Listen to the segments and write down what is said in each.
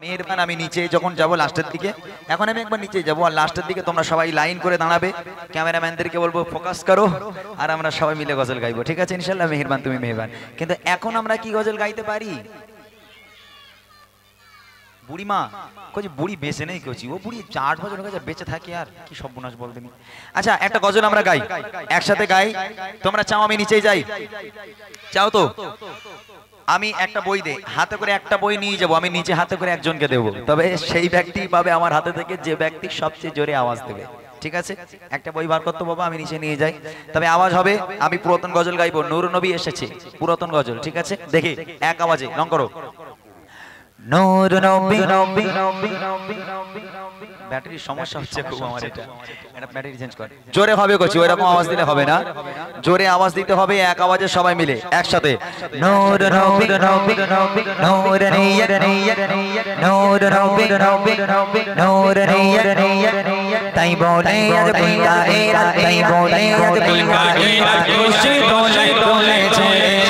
মেহেরবান আমি নিচে যখন যাব লাস্টের দিকে, এখন আমি একবার নিচে যাব আর লাস্টের দিকে তোমরা সবাই লাইন করে দাঁড়াবে, ক্যামেরাম্যানদেরকে বলবো ফোকাস করো আর আমরা সবাই মিলে গজল গাইবো, ঠিক আছে ইনশাআল্লাহ। মেহেরবান তুমি মেহেরবান। কিন্তু এখন আমরা কি গজল গাইতে পারি? বুড়ি মা কই, বুড়ি বেঁচে নেই কইছি, ও বুড়ি 8 বছর হয়ে গেছে বেঁচে থাকে, আর কি সর্বনাশ বল তুমি। আচ্ছা একটা গজল আমরা গাই, একসাথে গাই। তোমরা চাও আমি নিচেই যাই? চাও তো? আমি একটা বই দে হাতে করে একটা বই নিয়ে যাব, আমি নিচে হাতে করে একজনকে দেবো, তবে সেই ব্যক্তি পাবে আমার হাতে থেকে যে ব্যক্তি সবচেয়ে জোরে আওয়াজ দেবে, ঠিক আছে? একটা বই বার করতে বাবা, আমি নিচে নিয়ে যাই, তবে আওয়াজ হবে। আমি পুরাতন গজল গাইবো, নূর নবী এসেছে, পুরাতন গজল, ঠিক আছে? দেখি এক আওয়াজে রং করো। নূর নবী নবী নবী নবী নবী, ব্যাটারির সমস্যা হচ্ছে খুব আমার, এটা ব্যাটারি চেঞ্জ কর। জোরে হবে কচি, ওইরকম আওয়াজ দিলে হবে না, জোরে আওয়াজ দিতে হবে, এক আওয়াজে সবাই মিলে একসাথে। নূর নবী নবী নবী নূর নিয়ত নিয়ত নূর নবী নবী নবী নূর নিয়ত নিয়ত, তাই বলে আজ বুলকা এরা, তাই বলে আজ বুলকা এরা খুশি দোলে দোলেছে।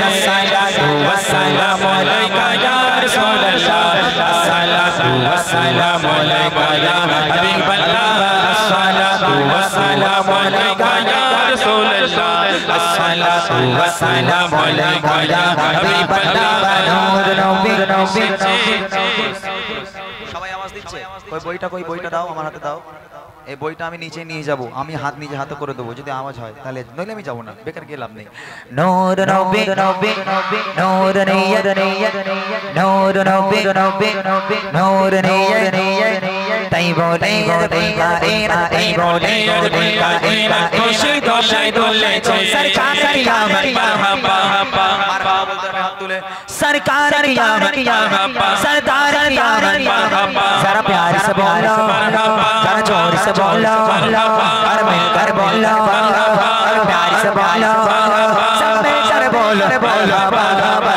আসসালাতু ওয়াসসালামু আলাইকা ইয়া রাসূলুল্লাহ, আসসালাতু ওয়াসসালামু আলাইকা ইয়া হাবিবাল্লাহ, আসসালাতু ওয়াসসালামু আলাইকা ইয়া রাসূলুল্লাহ, আসসালাতু ওয়াসসালামু আলাইকা ইয়া হাবিবাল্লাহ, নূর নবী নবী। সবাই আওয়াজ দিচ্ছে, কই বইটা দাও, আমার হাতে দাও। এই বইটা আমি নিচে নিয়ে যাব, আমি হাত নিজে হাতে করে দেবো, যদি আওয়াজ হয় তাহলে, নইলে আমি যাবো না, বেকার গিয়ে লাভ নেই। নূর নবী নবী নবী নূর নিয়ত নিয়ত নূর নবী নবী নবী নূর নিয়ত নিয়ত, তাই বলে বুলকা এরা, তাই বলে বুলকা এরা খুশি দোলে দোলেছে। সরকার কিয়ামত মারহাবা মারহাবা বলতে হবে হাত তুলে। सरकार कियामत सरदार कियामत जरा प्यार से बोलो, जरा जोर से बोलो, और मिलकर बोलो, और प्यार से बोलो, सब मिलकर बोलो, बोलो मरहबा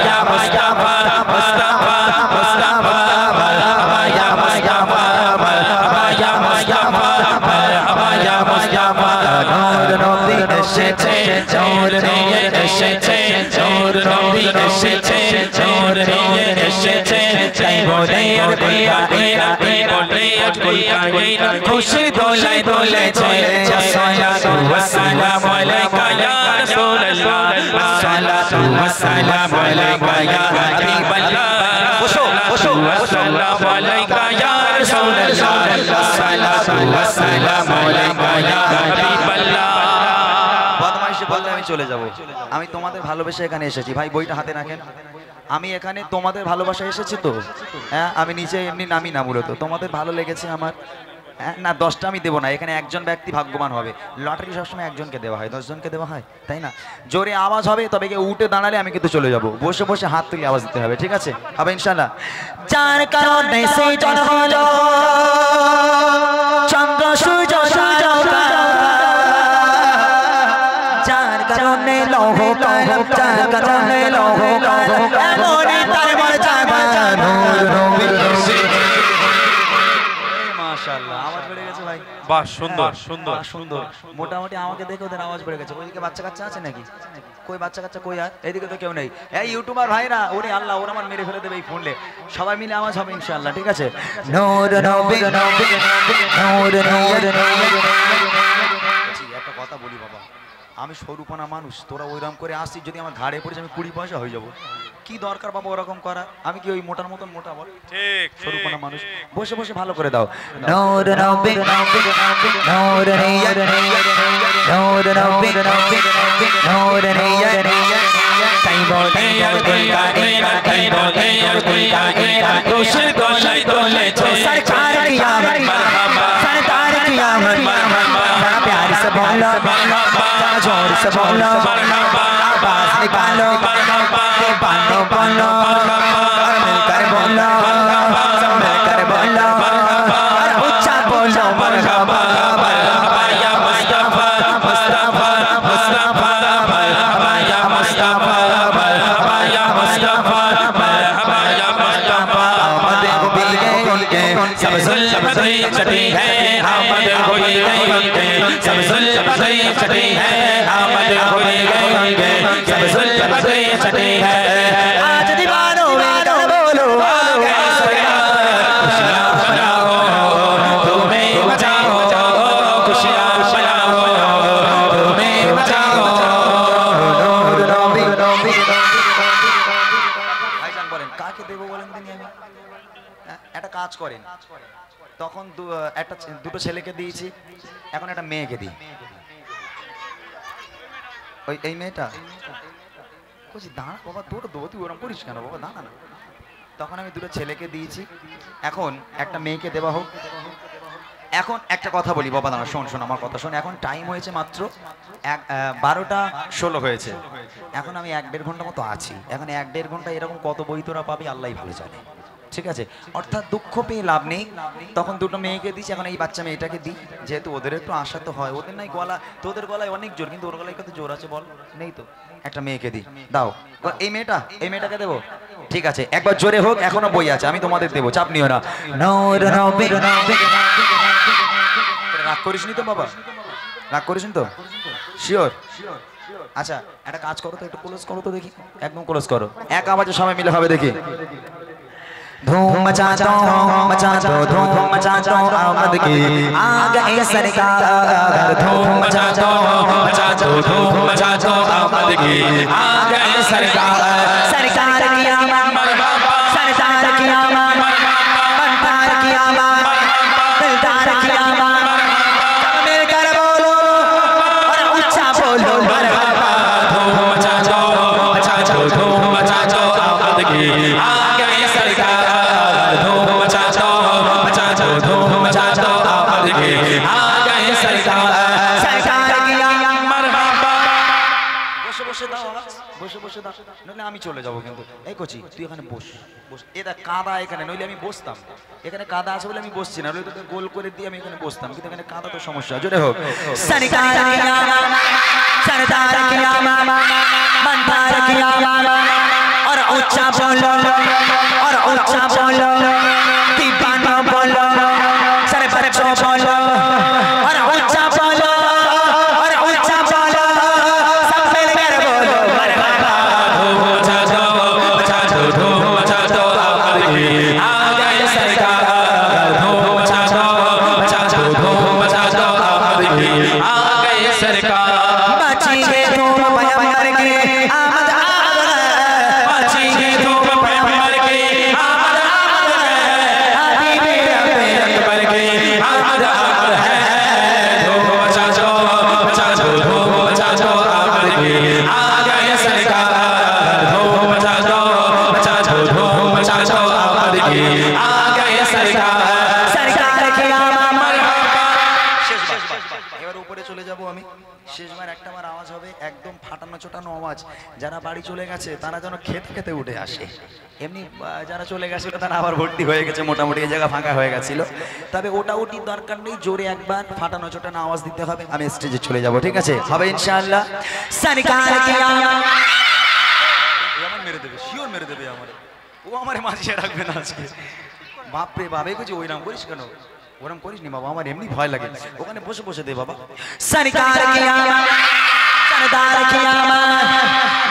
या मुस्तफा मुस्तफा मुस्तफा, मरहबा या मुस्तफा मरहबा या मुस्तफा मरहबा या मुस्तफा। नूर नबी एसेছে, নূর নবী এসেছে, নূর নবী এসেছে, নূর নবী এসেছে, তাই বলে বুলকা এরা, তাই বলে বুলকা এরা খুশি দোলে দোলেছে। আসসালাতু ওয়াসসালামু আলাইকা ইয়া রাসূলুল্লাহ, আসসালাতু ওয়াসসালামু আলাইকা ইয়া হাবিবাল্লাহ, বসো বসো, আসসালামু আলাইকা ইয়া রাসূলুল্লাহ, আসসালাতু ওয়াসসালামু আলাইকা ইয়া হাবিবাল্লাহ। বদমাইশি বলতে আমি চলে যাব, আমি তোমাদের ভালোবেসে এখানে এসেছি ভাই, বইটা হাতে রাখেন। আমি এখানে তোমাদের ভালোবাসা এসেছি তো, হ্যাঁ আমি নিচে এমনি নামি না, মূলত তোমাদের ভালো লেগেছে আমার, না 10টা আমি দেবো না, এখানে একজন ব্যক্তি ভাগ্যবান হবে, লটারি সবসময় একজনকে দেওয়া হয়, 10 জনকে দেওয়া হয়, তাই না? জোরে আওয়াজ হবে, তবে কেউ উঠে দাঁড়ালে আমি কিন্তু চলে যাব, বসে বসে হাত তুলে আওয়াজ দিতে হবে, ঠিক আছে? হবে ইনশাআল্লাহ। যার কারণে সেই জন্ম হলো চন্দ্র সূর্য তারকা, যার কারণে লৌহ কলম, যার কারণে লৌহ কলম, এমনই তার মর্যাদা নূর নবী। মাশাআল্লাহ, আওয়াজ বেড়ে গেছে ভাই, বাহ সুন্দর সুন্দর সুন্দর। মোটামুটি আমাকে দেখে ওদের আওয়াজ বেড়ে গেছে। ওইদিকে বাচ্চা কাচ্চা আছে নাকি? কই বাচ্চা কাচ্চা কই? আর এইদিকে তো কেউ নেই। এই ইউটিউবার ভাইরা, ওরে আল্লাহ, ওরা আমার মেরে ফেলে দেবে এই ফোনলে। সবাই মিলে আওয়াজ হবে ইনশাআল্লাহ, ঠিক আছে? নূর নবী নবী নূর নিয়ত নিয়ত। একটা কথা বলি বাবা, আমি সরুপনা মানুষ, তোরা ওইরকম করে আসছিস, যদি আমার ঘাড়ে পড়েছে আমি 20 পয়সা হয়ে যাবো, কি দরকার বাবা ওরকম করা? আমি কি ওই মোটার মতন মোটা? বল ঠিক, সরুপনা মানুষ। বসে বসে ভালো করে দাও। নূর নবী নবী নূর নিয়ত নিয়ত নূর নবী নবী নূর নিয়ত নিয়ত, তাই বলে বুলকা এরা, তাই বলে বুলকা এরা খুশি দোলে দোলেছে। সরকার কিয়ামত মারহাবা, সরদার কিয়ামত মারহাবা, जरा प्यार से बोलो, जरा जोर से बोलो, आवाज निकालो, बालो बोलो, और मिलकर बोलो, सब मिलकर बोलो, और ऊंचा बोलो मरहबा मरहबा या मुस्तफा मुस्तफा मुस्तफा, मरहबा या मुस्तफा मरहबा या मुस्तफा मरहबा या मुस्तफा। आमद हुई है उनके सब जुल्फ़ें चटी है, आमद हुई है उनके सब जुल्फ़ें चटी है, आमद हुई है उनके सब जुल्फ़ें चटी है। आज दीवानों में बोलो आ गए একটা কাজ করেন, তখন দুটো ছেলেকে দিয়েছি, এখন একটা মেয়েকে দিই। ওই এই মেয়েটা বলছি দাঁড়া বাবা, তোর দেবো, তুই ওরকম করিস কেন বাবা, দাঁড়া না। তখন আমি দুটো ছেলেকে দিয়েছি, এখন একটা মেয়েকে দেওয়া হোক। এখন একটা কথা বলি বাবা, দাঁড়া শোন শোন আমার কথা শোন। এখন টাইম হয়েছে মাত্র 12:16 হয়েছে। এখন আমি 1-1.5 ঘন্টা মতো আছি। এখন 1-1.5 ঘন্টা এরকম কত বই তোরা পাবি আল্লাহই ভালো জানে, ঠিক আছে? অর্থাৎ দুঃখ পেয়ে লাভ নেই। তখন দুটো মেয়েকে দিচ্ছি, এখন এই বাচ্চা মেয়েটাকে দিই, যেহেতু ওদের একটু আশা তো হয়। ওদের নাই গলা, তোদের গলায় অনেক জোর, কিন্তু ওর গলায় কত জোর আছে বল? নেই তো। একটা মেয়েকে দিই, দাও। এই মেয়েটাকে দেবো, ঠিক আছে? একবার জোরে হোক, এখনো বই আছে, আমি তোমাদের দেবো, চাপ নিও না। রাগ করিসনি তো বাবা, রাগ করিসনি তো? শিওর? আচ্ছা একটা কাজ করো তো, একটু ক্লোজ করো তো দেখি, একদম ক্লোজ করো, এক আওয়াজে সবাই মিলে হবে দেখি। धूम मचा दो धूम मचा दो आमद की आ गए सरकार। धूम मचा दो धूम मचा दो आमद की आ गए सरकार। सरकार की आमद, सरकार की आमद, बनतार की आमद, दिलदार की आमद। सब मिलकर बोलो और ऊंचा बोलो मरहबा। धूम मचा दो धूम मचा दो आमद की आ गए सरकार। धूम मचा दो धूम मचा दो आमद की आ गए सरकार। सरकार की आमद मरहबा। বসে বসে দাও, বসে বসে দাও, নইলে আমি চলে যাবো কিন্তু। এই কোচি তুই এখানে বস, বস। এটা কাদা এখানে, নইলে আমি বসতাম। এখানে কাদা আছে বলে আমি বসছি না, নইলে তোকে গোল করে দিয়ে আমি এখানে বসতাম, কিন্তু এখানে কাদা তো সমস্যা। জোরে হোক। सरकार की आमद, सरदार की आमद, बनतार की आमद। और ऊंचा बोलो और ऊंचा बोलो, दीवाना बोलो, सारे बच्चों बोलो और ऊंचा बोलो और ऊंचा बोलो, सब मिलकर बोलो मरहबा। धूम मचा दो धूम मचा दो आमद की आ गए सरकार। धूम मचा दो धूम मचा दो आमद की आ गए सरकार। बची है धूम पैगंबर की आमद आ गए, बची है धूम पैगंबर की आमद आ गए, हबीबे अकबर की आमद आ गए। धूम मचा दो धूम मचा दो आमद की आ गए सरकार। धूम मचा दो धूम मचा दो आमद की आ गए सरकार। सरकार की आमद मरहबा। এবার উপরে চলে যাব আমি, শেষবার একটাবার আওয়াজ হবে, একদম ফাটানো চোটানো আওয়াজ। যারা বাড়ি চলে গেছে তারা যেন খেতে খেতে উঠে আসে। এমনি যারা চলে গেছিল তারা আবার ভর্তি হয়ে গেছে, মোটামুটি এই জায়গা ফাঁকা হয়ে গেছিল। তবে ওটা ওটির দরকার নেই, জোরে একবার ফাটানো চোটানো আওয়াজ দিতে হবে। আমি স্টেজে চলে যাব, ঠিক আছে? হবে ইনশাআল্লাহ। সরকার কি আমদ। আমার মেরে দেবে, শিওর মেরে দেবে আমার। ও আমার মাঝিয়ে রাখবে না আজকে। বাপরে বাবা, কিছু ওই নাম করিস কেন? ওরম করিস নি বাবা, আমার এমনি ভয় লাগে। ওখানে বসে বসে দে বাবা। सरकार की आमद, सरदार की आमद,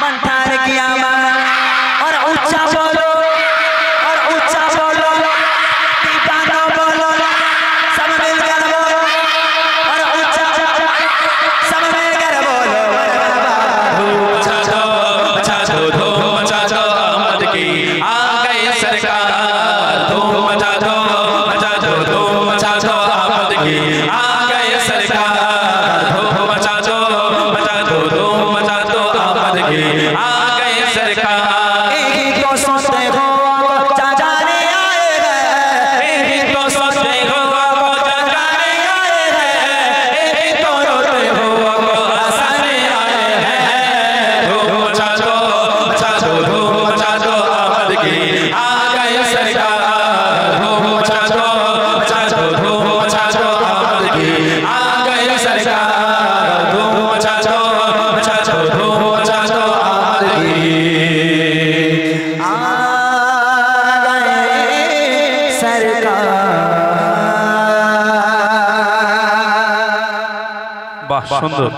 बनतार की आमद। और ऊंचा बोलो और ऊंचा बोलो, दीवाना बोलो, सब मिलकर बोलो और ऊंचा सब मिलकर बोलो मरहबा। धूम मचा दो आमद की आ गए सरकार। धूम मचा दो धूम मचा दो आमद की आ गए सरकार। धूम मचा दो धूम मचा दो आमद की आ गए सरकार। एक तो सोचते हो जाने आए हैं, एक तो सोचते हो जाने आए हैं, एक तो रोते हो हंसने आए हैं। धूम मचा दो धूम मचा दो आमद की आ गए सरकार। धूम मचा दो धूम मचा दो आमद की आ गए सरकार। धूम मचा दो धूम मचा दो आमद की आ गए सरकार। বাহ সুন্দর।